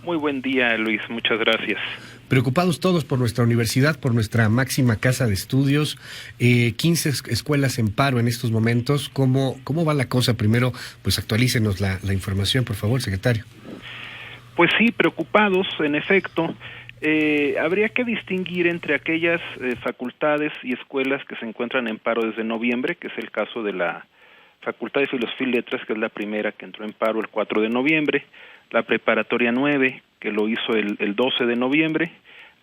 Muy buen día, Luis. Muchas gracias. Preocupados todos por nuestra universidad, por nuestra máxima casa de estudios, 15 escuelas en paro en estos momentos. ¿Cómo va la cosa? Primero, pues actualícenos la información, por favor, secretario. Pues sí, preocupados, en efecto. Habría que distinguir entre aquellas facultades y escuelas que se encuentran en paro desde noviembre, que es el caso de la Facultad de Filosofía y Letras, que es la primera que entró en paro el 4 de noviembre, la Preparatoria 9, que lo hizo el 12 de noviembre,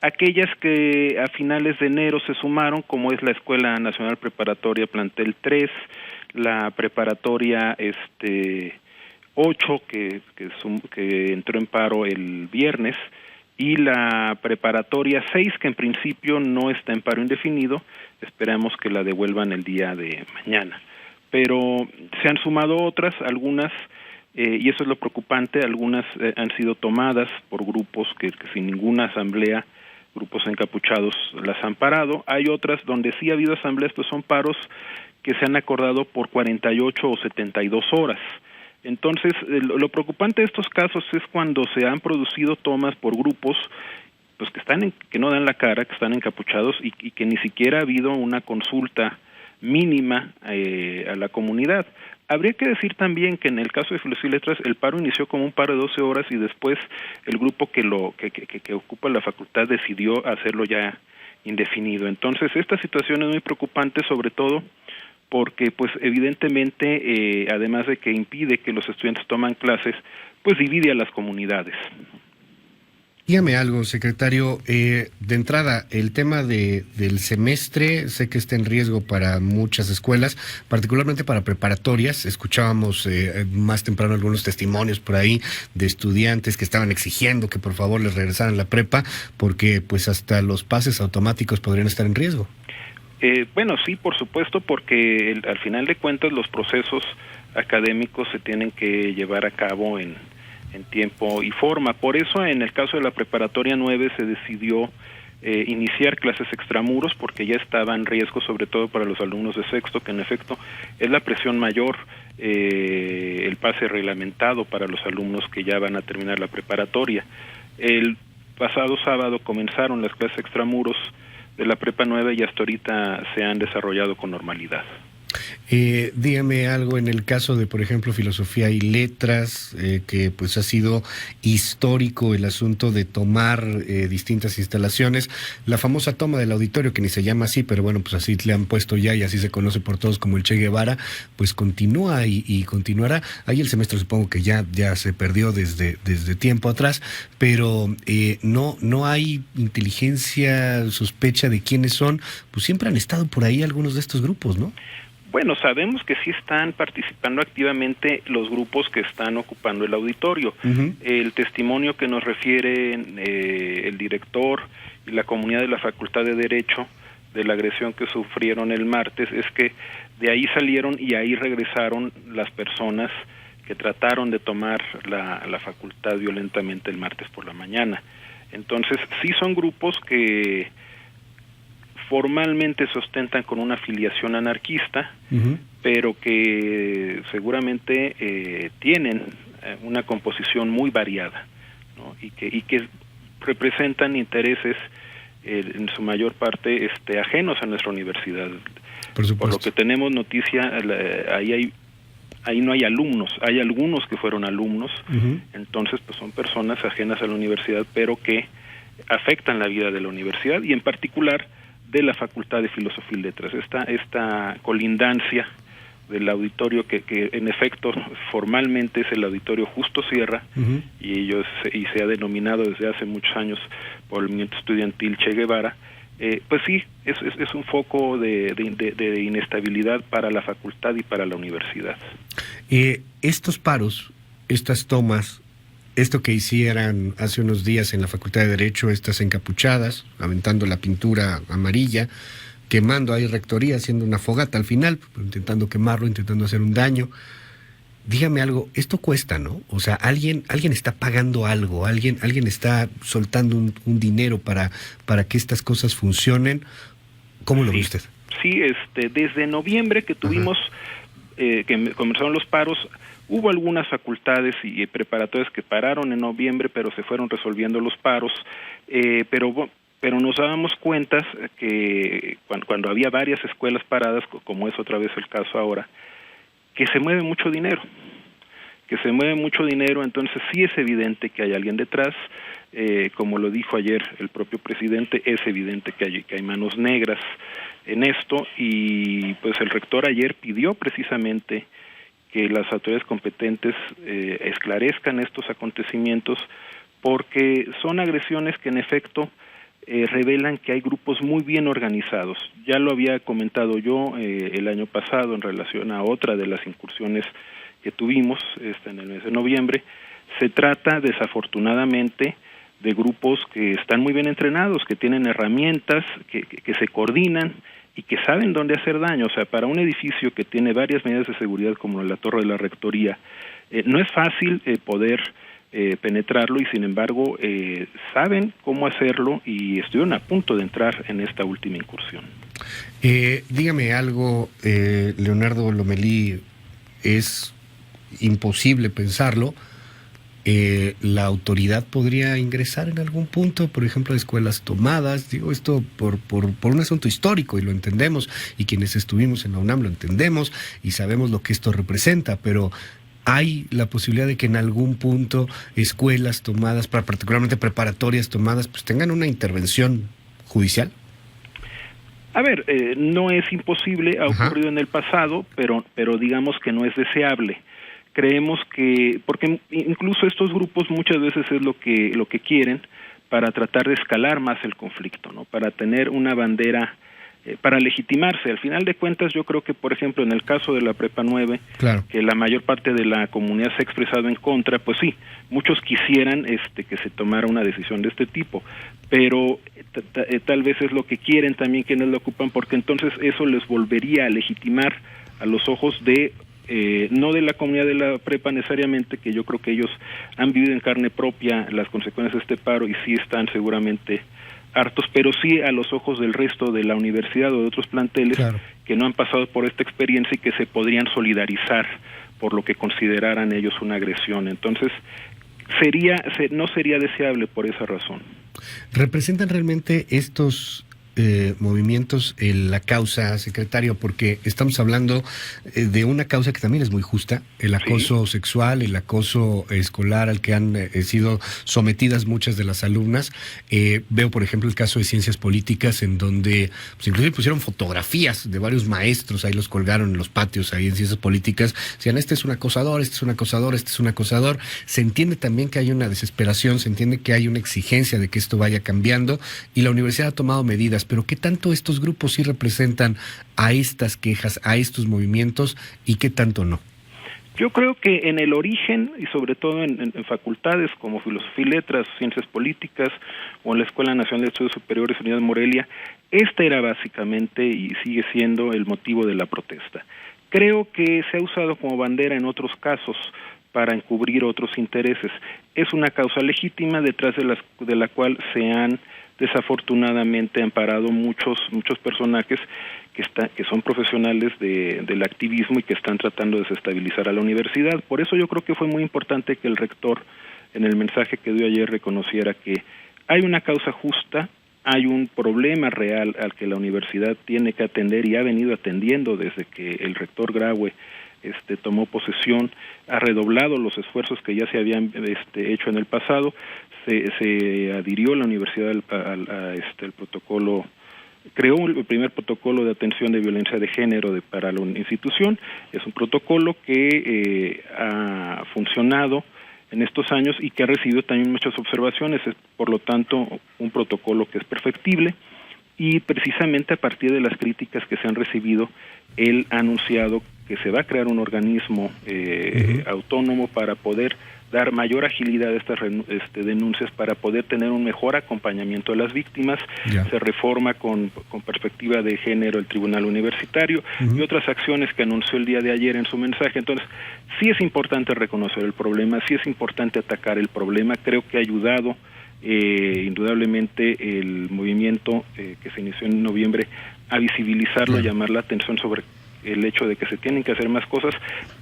aquellas que a finales de enero se sumaron, como es la Escuela Nacional Preparatoria Plantel 3, la Preparatoria 8, que entró en paro el viernes, y la Preparatoria 6, que en principio no está en paro indefinido, esperamos que la devuelvan el día de mañana. Pero se han sumado otras, algunas, y eso es lo preocupante, algunas han sido tomadas por grupos que sin ninguna asamblea, grupos encapuchados, las han parado. Hay otras donde sí ha habido asambleas, pues son paros que se han acordado por 48 o 72 horas. Entonces, lo preocupante de estos casos es cuando se han producido tomas por grupos pues que no dan la cara, que están encapuchados y que ni siquiera ha habido una consulta mínima a la comunidad. Habría que decir también que en el caso de Filosofía y Letras el paro inició como un paro de 12 horas y después el grupo que ocupa la facultad decidió hacerlo ya indefinido. Entonces, esta situación es muy preocupante, sobre todo porque pues evidentemente además de que impide que los estudiantes toman clases, pues divide a las comunidades. Dígame algo, secretario. De entrada, el tema del semestre, sé que está en riesgo para muchas escuelas, particularmente para preparatorias. Escuchábamos más temprano algunos testimonios por ahí de estudiantes que estaban exigiendo que por favor les regresaran la prepa, porque pues hasta los pases automáticos podrían estar en riesgo. Bueno, sí, por supuesto, porque al final de cuentas los procesos académicos se tienen que llevar a cabo en tiempo y forma. Por eso, en el caso de la Preparatoria 9 se decidió iniciar clases extramuros, porque ya estaba en riesgo, sobre todo para los alumnos de sexto, que en efecto es la presión mayor, el pase reglamentado para los alumnos que ya van a terminar la preparatoria. El pasado sábado comenzaron las clases extramuros de la Prepa 9 y hasta ahorita se han desarrollado con normalidad. Dígame algo en el caso de, por ejemplo, Filosofía y Letras, que pues ha sido histórico el asunto de tomar distintas instalaciones. La famosa toma del auditorio, que ni se llama así, pero bueno, pues así le han puesto ya y así se conoce por todos como el Che Guevara, pues continúa y continuará. Ahí el semestre supongo que ya se perdió desde tiempo atrás, pero no hay inteligencia, sospecha de quiénes son. Pues siempre han estado por ahí algunos de estos grupos, ¿no? Bueno, sabemos que sí están participando activamente los grupos que están ocupando el auditorio. Uh-huh. El testimonio que nos refiere el director y la comunidad de la Facultad de Derecho de la agresión que sufrieron el martes es que de ahí salieron y ahí regresaron las personas que trataron de tomar la facultad violentamente el martes por la mañana. Entonces, sí son grupos que formalmente se ostentan con una afiliación anarquista, uh-huh, pero que seguramente tienen una composición muy variada, ¿no? y que representan intereses en su mayor parte ajenos a nuestra universidad. Por lo que tenemos noticia, ahí no hay alumnos, hay algunos que fueron alumnos, uh-huh, entonces pues son personas ajenas a la universidad, pero que afectan la vida de la universidad y en particular de la Facultad de Filosofía y Letras. Esta colindancia del auditorio que en efecto formalmente es el auditorio Justo Sierra, uh-huh, y se ha denominado desde hace muchos años por el movimiento estudiantil Che Guevara, pues sí, es un foco de inestabilidad para la facultad y para la universidad. Estos paros, estas tomas, esto que hicieran hace unos días en la Facultad de Derecho, estas encapuchadas, aventando la pintura amarilla, quemando ahí rectoría, haciendo una fogata al final, intentando quemarlo, intentando hacer un daño. Dígame algo, esto cuesta, ¿no? O sea, alguien está pagando algo, alguien está soltando un dinero para que estas cosas funcionen. ¿Cómo lo ve usted? Sí, desde noviembre que tuvimos, que comenzaron los paros, Hubo algunas facultades y preparatorias que pararon en noviembre, pero se fueron resolviendo los paros, pero nos dábamos cuenta que cuando había varias escuelas paradas, como es otra vez el caso ahora, que se mueve mucho dinero, entonces sí es evidente que hay alguien detrás, como lo dijo ayer el propio presidente, es evidente que hay manos negras en esto, y pues el rector ayer pidió precisamente que las autoridades competentes esclarezcan estos acontecimientos, porque son agresiones que en efecto revelan que hay grupos muy bien organizados. Ya lo había comentado yo el año pasado en relación a otra de las incursiones que tuvimos en el mes de noviembre. Se trata desafortunadamente de grupos que están muy bien entrenados, que tienen herramientas, que se coordinan y que saben dónde hacer daño. O sea, para un edificio que tiene varias medidas de seguridad como la torre de la rectoría, no es fácil poder penetrarlo, y sin embargo saben cómo hacerlo y estuvieron a punto de entrar en esta última incursión. Dígame algo, Leonardo Lomelí, es imposible pensarlo. La autoridad podría ingresar en algún punto, por ejemplo, a escuelas tomadas. Digo esto por un asunto histórico, y lo entendemos, y quienes estuvimos en la UNAM lo entendemos y sabemos lo que esto representa, pero ¿hay la posibilidad de que en algún punto escuelas tomadas, particularmente preparatorias tomadas, pues tengan una intervención judicial? A ver, no es imposible, ha ocurrido en el pasado, pero digamos que no es deseable. Creemos que, porque incluso estos grupos muchas veces es lo que quieren para tratar de escalar más el conflicto, ¿no? Para tener una bandera, para legitimarse. Al final de cuentas, yo creo que, por ejemplo, en el caso de la Prepa 9, claro, que la mayor parte de la comunidad se ha expresado en contra, pues sí, muchos quisieran que se tomara una decisión de este tipo, pero tal vez es lo que quieren también quienes lo ocupan, porque entonces eso les volvería a legitimar a los ojos de no de la comunidad de la prepa necesariamente, que yo creo que ellos han vivido en carne propia las consecuencias de este paro y sí están seguramente hartos, pero sí a los ojos del resto de la universidad o de otros planteles, claro, que no han pasado por esta experiencia y que se podrían solidarizar por lo que consideraran ellos una agresión. Entonces no sería deseable por esa razón. ¿Representan realmente estos movimientos la causa, secretario? Porque estamos hablando de una causa que también es muy justa, el acoso sexual, el acoso escolar al que han sido sometidas muchas de las alumnas. Veo, por ejemplo, el caso de ciencias políticas, en donde pues, inclusive pusieron fotografías de varios maestros, ahí los colgaron en los patios, ahí en ciencias políticas, decían, este es un acosador, este es un acosador, este es un acosador. Se entiende también que hay una desesperación, se entiende que hay una exigencia de que esto vaya cambiando, y la universidad ha tomado medidas. Pero ¿qué tanto estos grupos sí representan a estas quejas, a estos movimientos, y qué tanto no? Yo creo que en el origen, y sobre todo en facultades como Filosofía y Letras, Ciencias Políticas, o en la Escuela Nacional de Estudios Superiores Unidad Morelia, este era básicamente y sigue siendo el motivo de la protesta. Creo que se ha usado como bandera en otros casos para encubrir otros intereses. Es una causa legítima detrás de la cual se han desafortunadamente amparado muchos personajes que son profesionales del activismo y que están tratando de desestabilizar a la universidad. Por eso yo creo que fue muy importante que el rector, en el mensaje que dio ayer, reconociera que hay una causa justa, hay un problema real al que la universidad tiene que atender y ha venido atendiendo desde que el rector Graue tomó posesión, ha redoblado los esfuerzos que ya se habían hecho en el pasado. Se adhirió la universidad al protocolo, creó el primer protocolo de atención de violencia de género para la institución. Es un protocolo que ha funcionado en estos años y que ha recibido también muchas observaciones. Es, por lo tanto, un protocolo que es perfectible, y precisamente a partir de las críticas que se han recibido, él ha anunciado que se va a crear un organismo autónomo para poder dar mayor agilidad a estas denuncias, para poder tener un mejor acompañamiento de las víctimas. Se reforma con perspectiva de género el Tribunal Universitario y otras acciones que anunció el día de ayer en su mensaje. Entonces, sí es importante reconocer el problema, sí es importante atacar el problema. Creo que ha ayudado indudablemente el movimiento que se inició en noviembre a visibilizarlo, a llamar la atención sobre el hecho de que se tienen que hacer más cosas,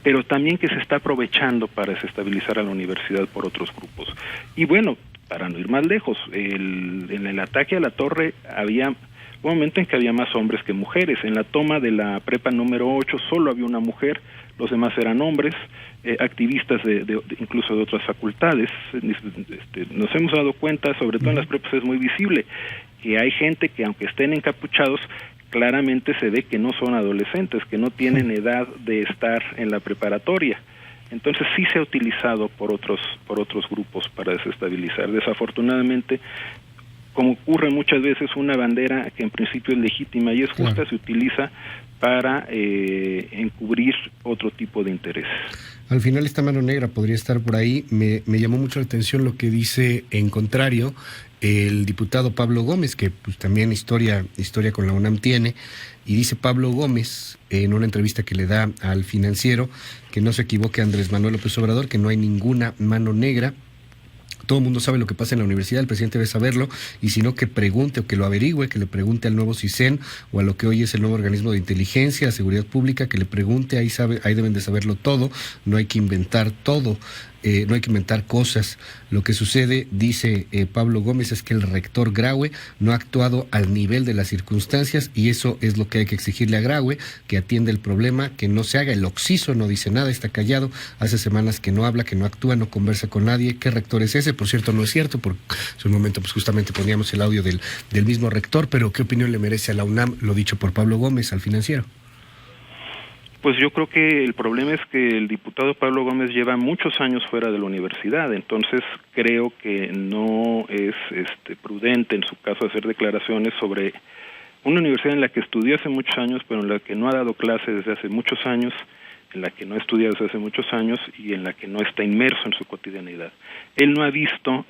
pero también que se está aprovechando para desestabilizar a la universidad por otros grupos. Y bueno, para no ir más lejos, en el ataque a la torre había un momento en que había más hombres que mujeres. En la toma de la prepa número 8 solo había una mujer, los demás eran hombres, activistas incluso de otras facultades. Nos hemos dado cuenta, sobre todo en las prepas es muy visible, que hay gente que aunque estén encapuchados, claramente se ve que no son adolescentes, que no tienen edad de estar en la preparatoria. Entonces sí se ha utilizado por otros grupos para desestabilizar. Desafortunadamente, como ocurre muchas veces, una bandera que en principio es legítima y es justa, claro, se utiliza para encubrir otro tipo de intereses. Al final esta mano negra podría estar por ahí. Me llamó mucho la atención lo que dice en contrario el diputado Pablo Gómez, que pues también historia con la UNAM tiene, y dice Pablo Gómez en una entrevista que le da al Financiero que no se equivoque Andrés Manuel López Obrador, que no hay ninguna mano negra. Todo el mundo sabe lo que pasa en la universidad, el presidente debe saberlo, y si no, que pregunte o que lo averigüe, que le pregunte al nuevo CISEN o a lo que hoy es el nuevo organismo de inteligencia, seguridad pública, que le pregunte, ahí deben de saberlo todo, no hay que inventar todo. No hay que inventar cosas. Lo que sucede, dice Pablo Gómez, es que el rector Graue no ha actuado al nivel de las circunstancias y eso es lo que hay que exigirle a Graue, que atienda el problema, que no se haga el oxiso, no dice nada, está callado, hace semanas que no habla, que no actúa, no conversa con nadie. ¿Qué rector es ese? Por cierto, no es cierto, porque hace un momento pues justamente poníamos el audio del mismo rector, pero ¿qué opinión le merece a la UNAM lo dicho por Pablo Gómez al Financiero? Pues yo creo que el problema es que el diputado Pablo Gómez lleva muchos años fuera de la universidad, entonces creo que no es prudente en su caso hacer declaraciones sobre una universidad en la que estudió hace muchos años, pero en la que no ha dado clases desde hace muchos años, en la que no ha estudiado desde hace muchos años y en la que no está inmerso en su cotidianidad. Él no ha visto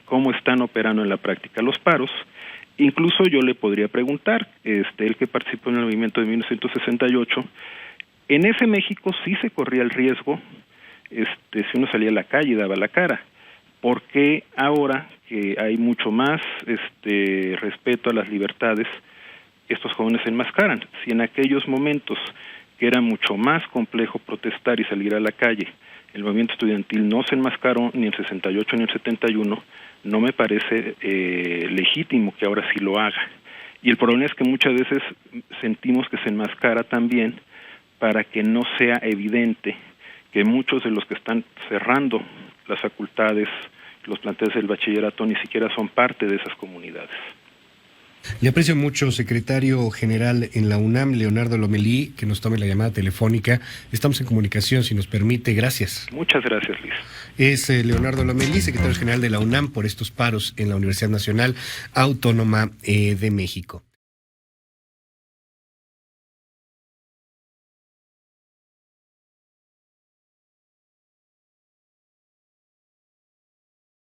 cómo están operando en la práctica los paros. Incluso yo le podría preguntar, él que participó en el movimiento de 1968, en ese México sí se corría el riesgo, si uno salía a la calle y daba la cara. ¿Por qué ahora que hay mucho más respeto a las libertades, estos jóvenes se enmascaran? Si en aquellos momentos que era mucho más complejo protestar y salir a la calle, el movimiento estudiantil no se enmascaró ni en el 68 ni en el 71, no me parece legítimo que ahora sí lo haga. Y el problema es que muchas veces sentimos que se enmascara también para que no sea evidente que muchos de los que están cerrando las facultades, los planteles del bachillerato, ni siquiera son parte de esas comunidades. Le aprecio mucho, secretario general en la UNAM, Leonardo Lomelí, que nos tome la llamada telefónica. Estamos en comunicación, si nos permite. Gracias. Muchas gracias, Luis. Es Leonardo Lomelí, secretario general de la UNAM, por estos paros en la Universidad Nacional Autónoma de México.